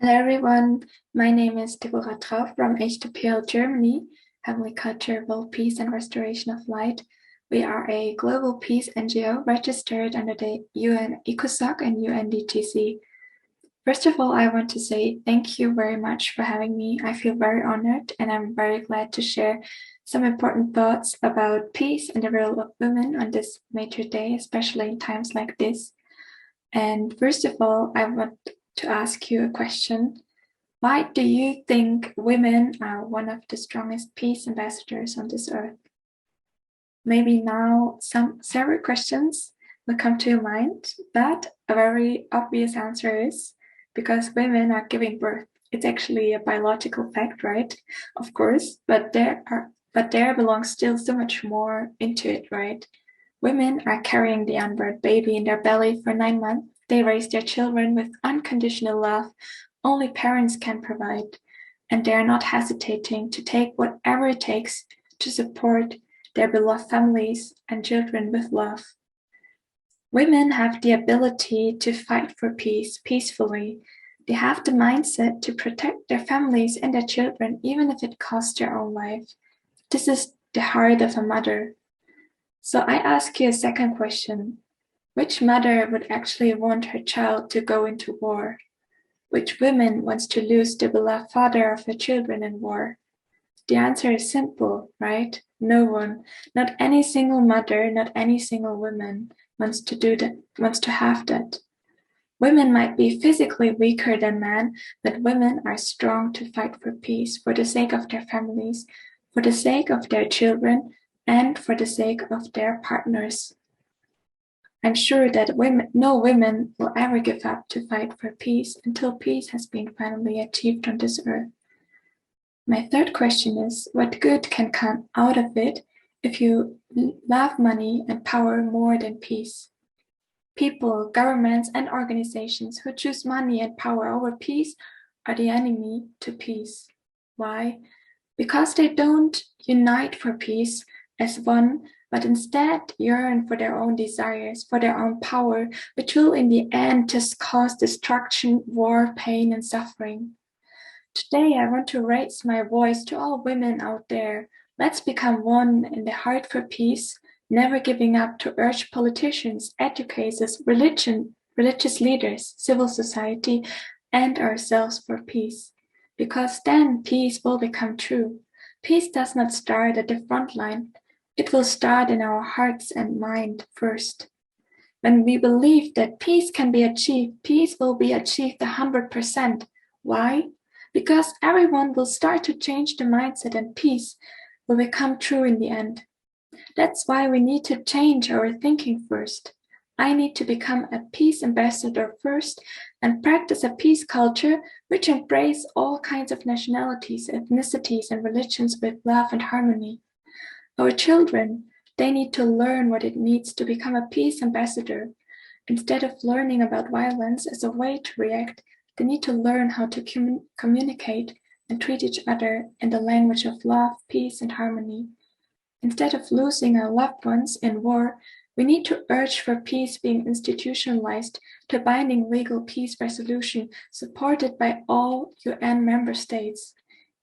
Hello everyone, my name is Debora Tabea from H2PL Germany, Heavenly Culture, World Peace and Restoration of Light. We are a global peace NGO registered under the UN ECOSOC and UNDGC. First of all, I want to say thank you very much for having me. I feel very honored and I'm very glad to share some important thoughts about peace and the role of women on this major day, especially in times like this. And first of all, I want to ask you a question. Why do you think women are one of the strongest peace ambassadors on this earth? Maybe now several questions will come to your mind, but a very obvious answer is because women are giving birth. It's actually a biological fact, right? Of course, but there belongs still so much more into it, right? Women are carrying the unborn baby in their belly for 9 months. They raise their children with unconditional love only parents can provide, and they are not hesitating to take whatever it takes to support their beloved families and children with love. Women have the ability to fight for peace peacefully. They have the mindset to protect their families and their children, even if it costs their own life. This is the heart of a mother. So I ask you a second question. Which mother would actually want her child to go into war? Which woman wants to lose the beloved father of her children in war? The answer is simple, right? No one, not any single mother, not any single woman wants to do that, wants to have that. Women might be physically weaker than men, but women are strong to fight for peace, for the sake of their families, for the sake of their children, and for the sake of their partners. I'm sure that no women will ever give up to fight for peace until peace has been finally achieved on this earth. My third question is, what good can come out of it if you love money and power more than peace? People, governments, and organizations who choose money and power over peace are the enemy to peace. Why? Because they don't unite for peace as one, but instead yearn for their own desires, for their own power, which will in the end just cause destruction, war, pain, and suffering. Today, I want to raise my voice to all women out there. Let's become one in the heart for peace, never giving up to urge politicians, educators, religious leaders, civil society, and ourselves for peace. Because then peace will become true. Peace does not start at the front line. It will start in our hearts and mind first. When we believe that peace can be achieved, peace will be achieved 100%. Why? Because everyone will start to change the mindset and peace will become true in the end. That's why we need to change our thinking first. I need to become a peace ambassador first and practice a peace culture which embraces all kinds of nationalities, ethnicities, and religions with love and harmony. Our children, they need to learn what it means to become a peace ambassador. Instead of learning about violence as a way to react, they need to learn how to communicate and treat each other in the language of love, peace, and harmony. Instead of losing our loved ones in war, we need to urge for peace being institutionalized to binding legal peace resolution supported by all UN member states.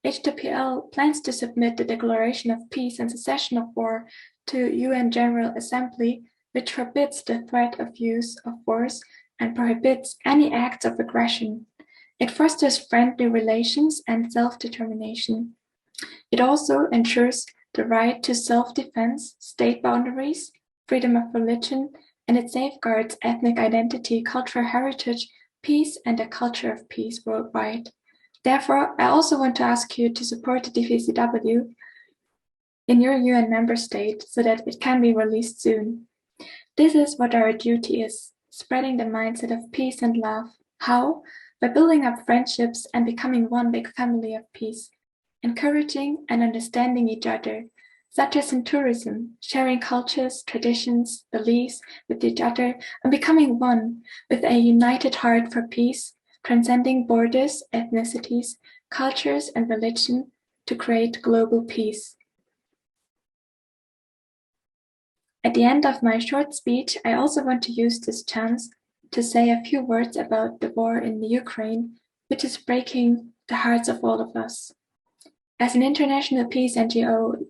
H2PL plans to submit the Declaration of Peace and Cessation of War to UN General Assembly, which forbids the threat of use of force and prohibits any acts of aggression. It fosters friendly relations and self-determination. It also ensures the right to self-defense, state boundaries, freedom of religion, and it safeguards ethnic identity, cultural heritage, peace, and a culture of peace worldwide. Therefore, I also want to ask you to support the DVCW in your UN member state so that it can be released soon. This is what our duty is, spreading the mindset of peace and love. How? By building up friendships and becoming one big family of peace, encouraging and understanding each other, such as in tourism, sharing cultures, traditions, beliefs with each other, and becoming one with a united heart for peace, transcending borders, ethnicities, cultures, and religion to create global peace. At the end of my short speech, I also want to use this chance to say a few words about the war in the Ukraine, which is breaking the hearts of all of us. As an international peace NGO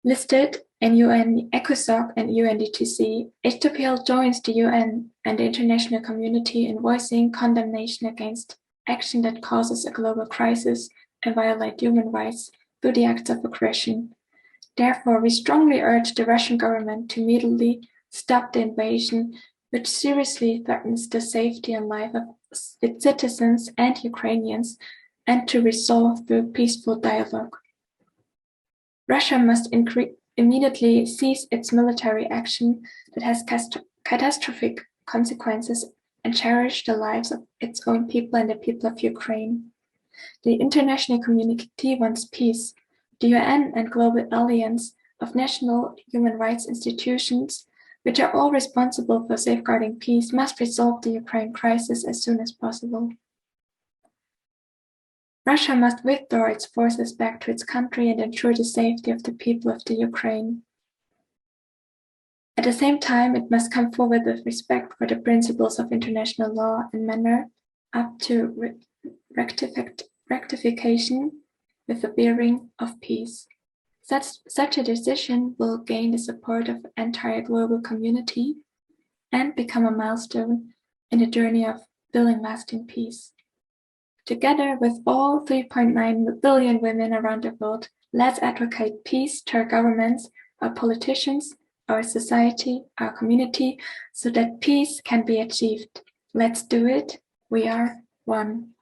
listed in UN ECOSOC and UNDTC, HWPL joins the UN and the international community in voicing condemnation against action that causes a global crisis and violate human rights through the acts of aggression. Therefore, we strongly urge the Russian government to immediately stop the invasion, which seriously threatens the safety and life of its citizens and Ukrainians, and to resolve through peaceful dialogue. Russia must immediately cease its military action that has catastrophic consequences and cherish the lives of its own people and the people of Ukraine. The international community wants peace. The UN and Global Alliance of national human rights institutions, which are all responsible for safeguarding peace, must resolve the Ukraine crisis as soon as possible. Russia must withdraw its forces back to its country and ensure the safety of the people of the Ukraine. At the same time, it must come forward with respect for the principles of international law and manner up to rectification with the bearing of peace. Such a decision will gain the support of the entire global community and become a milestone in the journey of building lasting peace. Together with all 3.9 billion women around the world, let's advocate peace to our governments, our politicians, our society, our community, so that peace can be achieved. Let's do it. We are one.